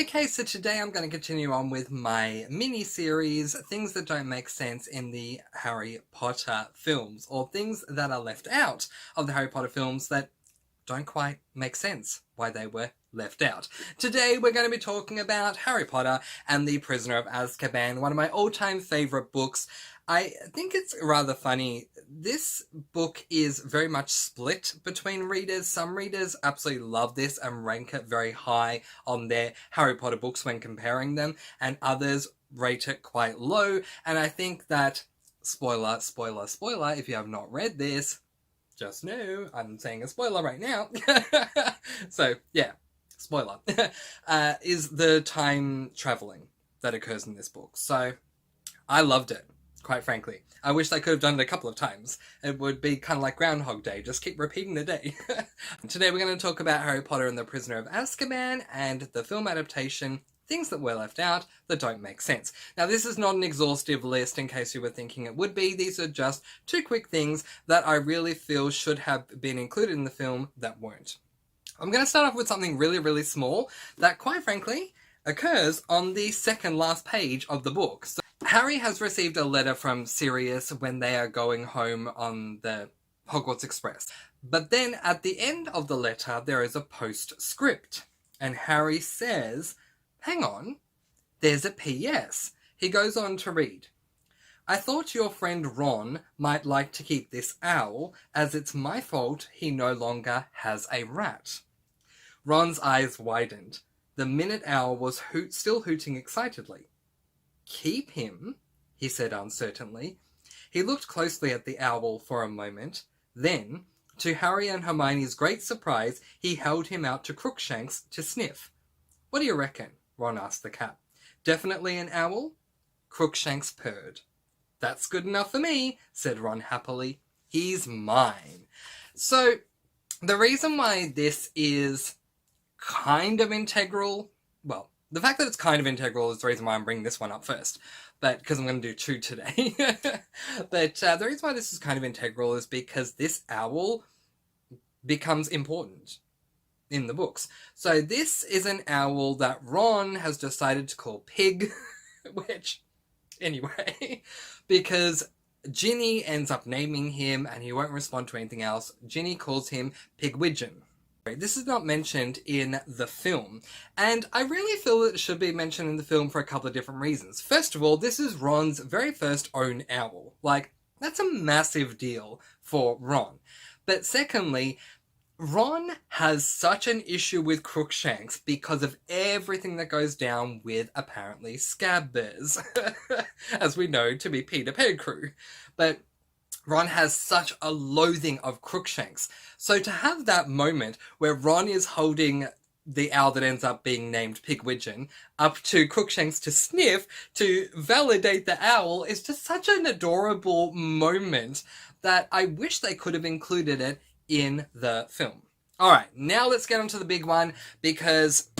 Okay, so today I'm going to continue on with my mini-series, Things That Don't Make Sense in the Harry Potter films, or things that are left out of the Harry Potter films that don't quite make sense why they were left out. Today we're going to be talking about Harry Potter and the Prisoner of Azkaban, one of my all-time favourite books. I think it's rather funny. This book is very much split between readers. Some readers absolutely love this and rank it very high on their Harry Potter books when comparing them, and others rate it quite low. And I think that, spoiler, if you have not read this, just know I'm saying a spoiler right now. So, yeah, spoiler, is the time traveling that occurs in this book. So, I loved it. Quite frankly. I wish they could have done it a couple of times. It would be kind of like Groundhog Day, just keep repeating the day. Today we're going to talk about Harry Potter and the Prisoner of Azkaban and the film adaptation, things that were left out that don't make sense. Now this is not an exhaustive list in case you were thinking it would be. These are just two quick things that I really feel should have been included in the film that weren't. I'm going to start off with something really small that quite frankly occurs on the second last page of the book. So Harry has received a letter from Sirius when they are going home on the Hogwarts Express. But then at the end of the letter, there is a postscript. And Harry says, hang on, there's a PS. He goes on to read, I thought your friend Ron might like to keep this owl, as it's my fault he no longer has a rat. Ron's eyes widened. The minute owl was still hooting excitedly. Keep him, he said uncertainly. He looked closely at the owl for a moment. Then, to Harry and Hermione's great surprise, he held him out to Crookshanks to sniff. What do you reckon? Ron asked the cat. Definitely an owl? Crookshanks purred. That's good enough for me, said Ron happily. He's mine. So, the reason why this is kind of integral, well, the fact that it's kind of integral is the reason why I'm bringing this one up first, but because I'm going to do two today. But the reason why this is kind of integral is because this owl becomes important in the books. So this is an owl that Ron has decided to call Pig, which, anyway, because Ginny ends up naming him and he won't respond to anything else. Ginny calls him Pigwidgeon. This is not mentioned in the film, and I really feel it should be mentioned in the film for a couple of different reasons. First of all, this is Ron's very first own owl. Like, that's a massive deal for Ron. But secondly, Ron has such an issue with Crookshanks because of everything that goes down with, apparently, Scabbers, as we know to be Peter Pettigrew. But Ron has such a loathing of Crookshanks. So to have that moment where Ron is holding the owl that ends up being named Pigwidgeon up to Crookshanks to sniff to validate the owl is just such an adorable moment that I wish they could have included it in the film. Alright, now let's get on to the big one, because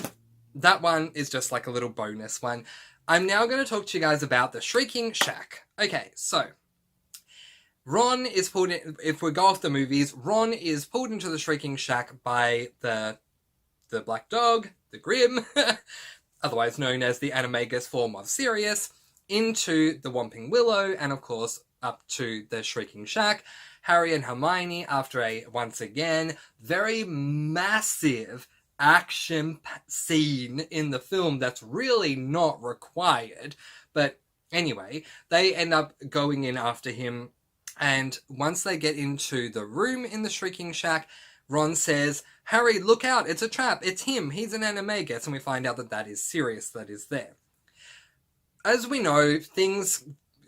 that one is just like a little bonus one. I'm now going to talk to you guys about the Shrieking Shack. Okay, so Ron is pulled in, if we go off the movies, Ron is pulled into the Shrieking Shack by the Black Dog, the Grim, otherwise known as the animagus form of Sirius, into the Whomping Willow, and of course up to the Shrieking Shack. Harry and Hermione, after a, once again, very massive action scene in the film that's really not required, but anyway, they end up going in after him. And once they get into the room in the Shrieking Shack, Ron says, Harry, look out, it's a trap, it's him, he's an animagus, and we find out that that is Sirius that is there. As we know, things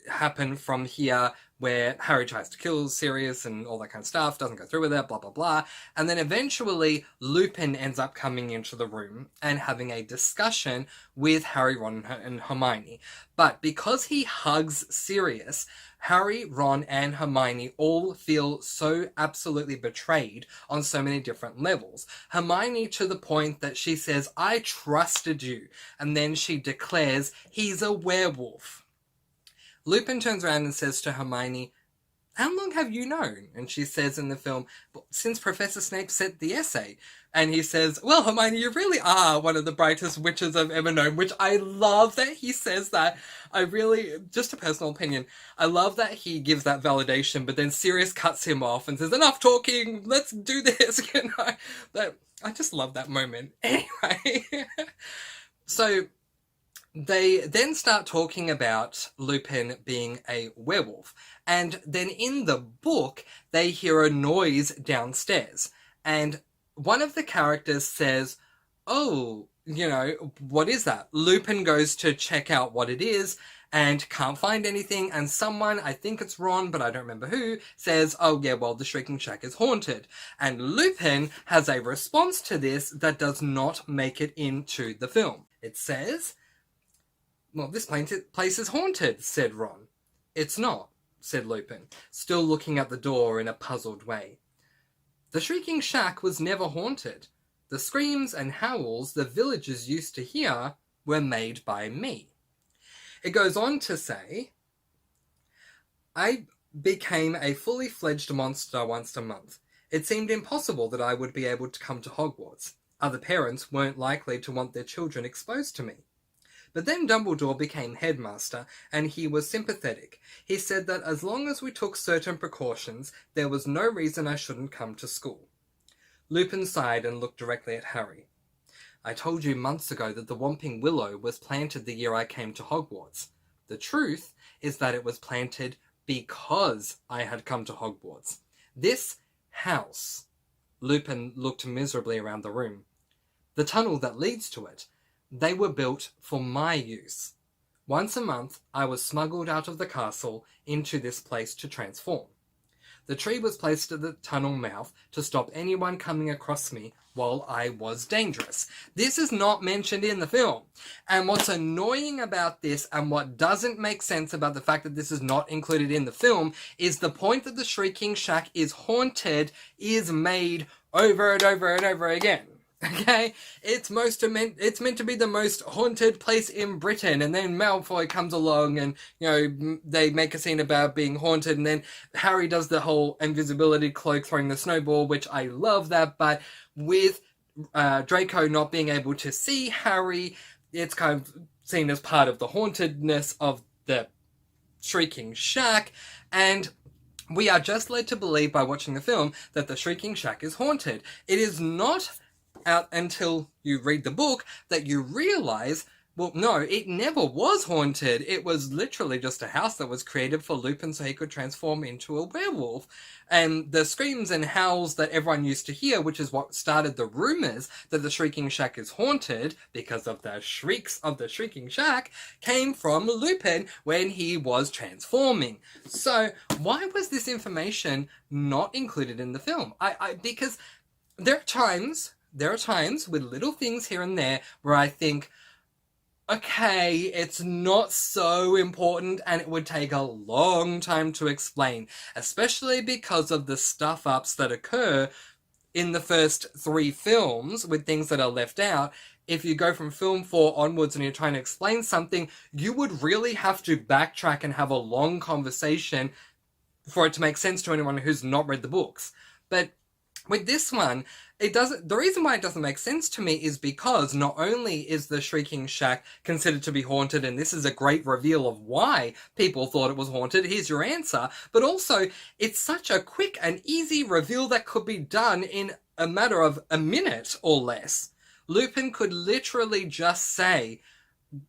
happen from here where Harry tries to kill Sirius and all that kind of stuff, doesn't go through with it, blah, blah, blah. And then eventually Lupin ends up coming into the room and having a discussion with Harry, Ron, and Hermione. But because he hugs Sirius, Harry, Ron, and Hermione all feel so absolutely betrayed on so many different levels. Hermione to the point that she says, I trusted you. And then she declares, he's a werewolf. Lupin turns around and says to Hermione, how long have you known? And she says in the film, since Professor Snape said the essay. And he says, well, Hermione, you really are one of the brightest witches I've ever known, which I love that he says that. I really, just a personal opinion, I love that he gives that validation, but then Sirius cuts him off and says, enough talking, let's do this, That, I just love that moment. Anyway, so they then start talking about Lupin being a werewolf. And then in the book, they hear a noise downstairs. And one of the characters says, oh, what is that? Lupin goes to check out what it is and can't find anything. And someone, I think it's Ron, but I don't remember who, says, oh yeah, well, the Shrieking Shack is haunted. And Lupin has a response to this that does not make it into the film. It says, well, this place is haunted, said Ron. It's not, said Lupin, still looking at the door in a puzzled way. The Shrieking Shack was never haunted. The screams and howls the villagers used to hear were made by me. It goes on to say, I became a fully fledged monster once a month. It seemed impossible that I would be able to come to Hogwarts. Other parents weren't likely to want their children exposed to me. But then Dumbledore became headmaster, and he was sympathetic. He said that as long as we took certain precautions, there was no reason I shouldn't come to school. Lupin sighed and looked directly at Harry. I told you months ago that the Whomping Willow was planted the year I came to Hogwarts. The truth is that it was planted because I had come to Hogwarts. This house... Lupin looked miserably around the room. The tunnel that leads to it. They were built for my use. Once a month, I was smuggled out of the castle into this place to transform. The tree was placed at the tunnel mouth to stop anyone coming across me while I was dangerous. This is not mentioned in the film. And what's annoying about this, and what doesn't make sense about the fact that this is not included in the film, is the point that the Shrieking Shack is haunted is made over and over and over again. Okay, it's meant to be the most haunted place in Britain, and then Malfoy comes along and, they make a scene about being haunted, and then Harry does the whole invisibility cloak throwing the snowball, which I love that, but with Draco not being able to see Harry, it's kind of seen as part of the hauntedness of the Shrieking Shack, and we are just led to believe by watching the film that the Shrieking Shack is haunted. It is not out until you read the book that you realize, well, no, it never was haunted. It was literally just a house that was created for Lupin so he could transform into a werewolf. And the screams and howls that everyone used to hear, which is what started the rumors that the Shrieking Shack is haunted because of the shrieks of the Shrieking Shack, came from Lupin when he was transforming. So why was this information not included in the film? Because there are times with little things here and there where I think, okay, it's not so important and it would take a long time to explain, especially because of the stuff-ups that occur in the first 3 films with things that are left out. If you go from film 4 onwards and you're trying to explain something, you would really have to backtrack and have a long conversation for it to make sense to anyone who's not read the books. But with this one, the reason why it doesn't make sense to me is because not only is the Shrieking Shack considered to be haunted, and this is a great reveal of why people thought it was haunted, here's your answer, but also it's such a quick and easy reveal that could be done in a matter of a minute or less. Lupin could literally just say,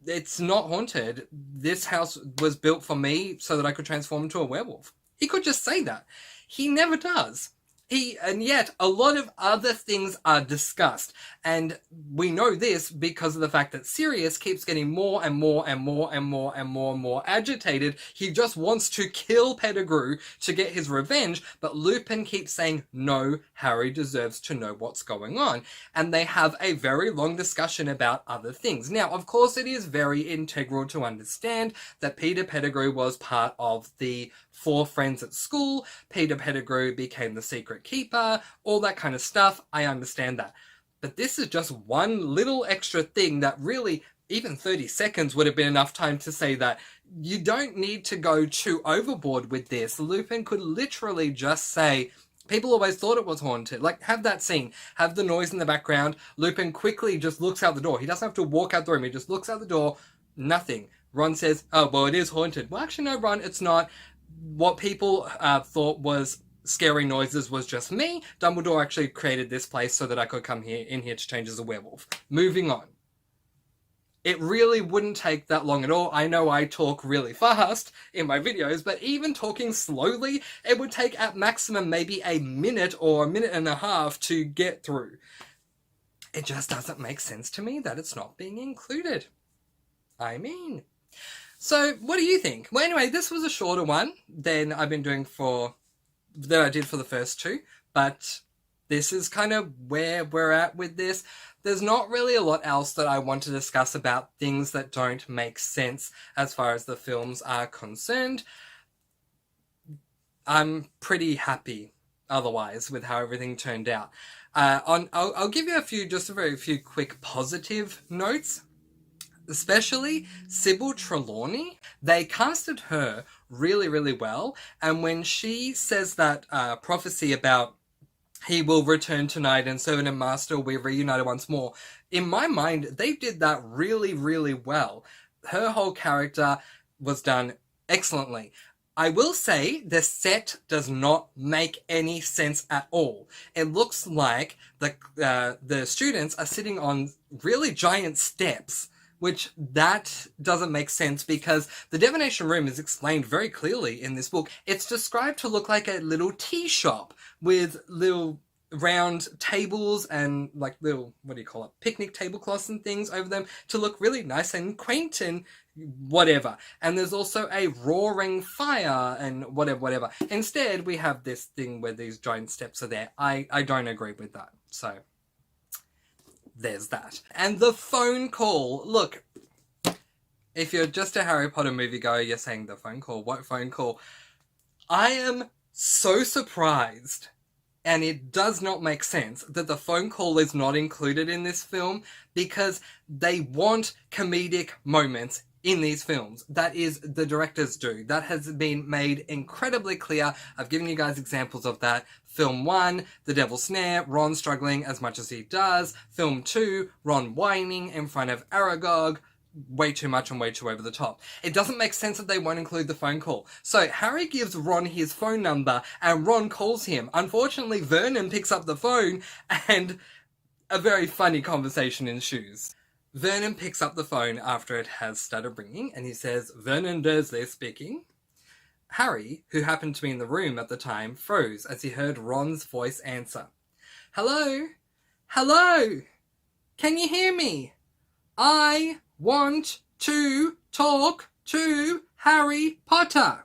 it's not haunted, this house was built for me so that I could transform into a werewolf. He could just say that. He never does. And yet, a lot of other things are discussed. And we know this because of the fact that Sirius keeps getting more and more and more and more and more and more agitated. He just wants to kill Pettigrew to get his revenge, but Lupin keeps saying, no, Harry deserves to know what's going on. And they have a very long discussion about other things. Now, of course, it is very integral to understand that Peter Pettigrew was part of the 4 friends at school. Peter Pettigrew became the secret keeper, all that kind of stuff. I understand that. But this is just one little extra thing that really even 30 seconds would have been enough time to say that. You don't need to go too overboard with this. Lupin could literally just say, people always thought it was haunted. Like, have that scene. Have the noise in the background. Lupin quickly just looks out the door. He doesn't have to walk out the room. He just looks out the door. Nothing. Ron says, oh, well, it is haunted. Well, actually, no, Ron, it's not. What people thought was scary noises was just me. Dumbledore actually created this place so that I could come in here to change as a werewolf. Moving on. It really wouldn't take that long at all. I know I talk really fast in my videos, but even talking slowly, it would take at maximum maybe a minute or a minute and a half to get through. It just doesn't make sense to me that it's not being included. I mean. So, what do you think? Well, anyway, this was a shorter one than I've been doing that I did for the first two, but this is kind of where we're at with this. There's not really a lot else that I want to discuss about things that don't make sense as far as the films are concerned. I'm pretty happy otherwise with how everything turned out. I'll give you a very few quick positive notes. Especially Sybil Trelawney. They casted her really, really well. And when she says that prophecy about he will return tonight and servant and master will be reunited once more, in my mind, they did that really, really well. Her whole character was done excellently. I will say the set does not make any sense at all. It looks like the students are sitting on really giant steps, which that doesn't make sense because the divination room is explained very clearly in this book. It's described to look like a little tea shop with little round tables and like little, picnic tablecloths and things over them to look really nice and quaint and whatever. And there's also a roaring fire and whatever. Instead, we have this thing where these giant steps are there. I don't agree with that. So there's that. And the phone call. Look, if you're just a Harry Potter moviegoer, you're saying the phone call. What phone call? I am so surprised, and it does not make sense, that the phone call is not included in this film because they want comedic moments in these films. That is, the directors do. That has been made incredibly clear. I've given you guys examples of that. Film 1, The Devil's Snare, Ron struggling as much as he does. Film 2, Ron whining in front of Aragog. Way too much and way too over the top. It doesn't make sense that they won't include the phone call. So Harry gives Ron his phone number and Ron calls him. Unfortunately, Vernon picks up the phone and a very funny conversation ensues. Vernon picks up the phone after it has started ringing and he says, "Vernon Dursley speaking." Harry, who happened to be in the room at the time, froze as he heard Ron's voice answer. "Hello? Hello? Can you hear me? I want to talk to Harry Potter."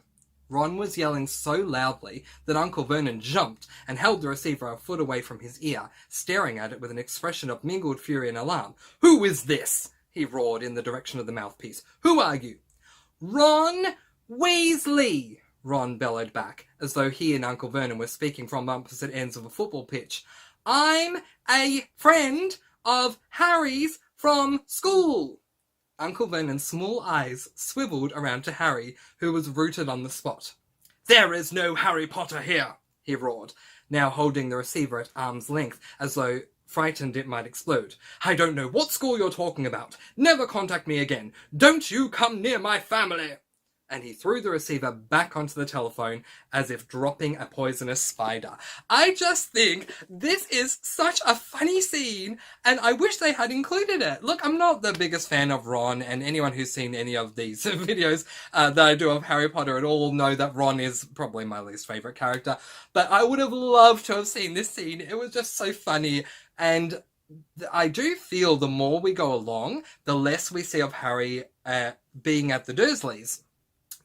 Ron was yelling so loudly that Uncle Vernon jumped and held the receiver a foot away from his ear, staring at it with an expression of mingled fury and alarm. "Who is this?" he roared in the direction of the mouthpiece. "Who are you?" "Ron Weasley," Ron bellowed back, as though he and Uncle Vernon were speaking from opposite ends of a football pitch. "I'm a friend of Harry's from school." Uncle Vernon's small eyes swiveled around to Harry, who was rooted on the spot. "There is no Harry Potter here," he roared, now holding the receiver at arm's length, as though frightened it might explode. "I don't know what school you're talking about. Never contact me again. Don't you come near my family." And he threw the receiver back onto the telephone as if dropping a poisonous spider. I just think this is such a funny scene, and I wish they had included it. Look, I'm not the biggest fan of Ron, and anyone who's seen any of these videos that I do of Harry Potter at all know that Ron is probably my least favourite character. But I would have loved to have seen this scene. It was just so funny, and I do feel the more we go along, the less we see of Harry being at the Dursleys.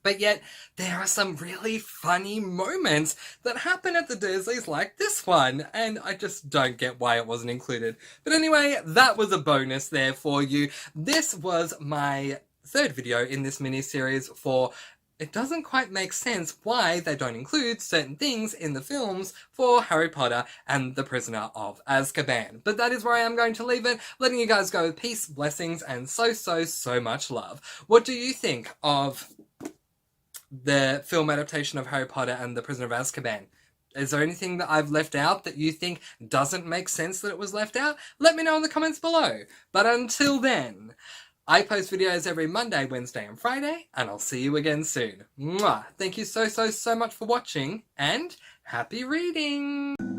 But yet, there are some really funny moments that happen at the Dursleys like this one, and I just don't get why it wasn't included. But anyway, that was a bonus there for you. This was my third video in this mini-series for it doesn't quite make sense why they don't include certain things in the films for Harry Potter and the Prisoner of Azkaban. But that is where I am going to leave it, letting you guys go with peace, blessings, and so much love. What do you think of the film adaptation of Harry Potter and the Prisoner of Azkaban? Is there anything that I've left out that you think doesn't make sense that it was left out? Let me know in the comments below. But until then, I post videos every Monday, Wednesday, and Friday, and I'll see you again soon. Mwah! Thank you so much for watching, and happy reading!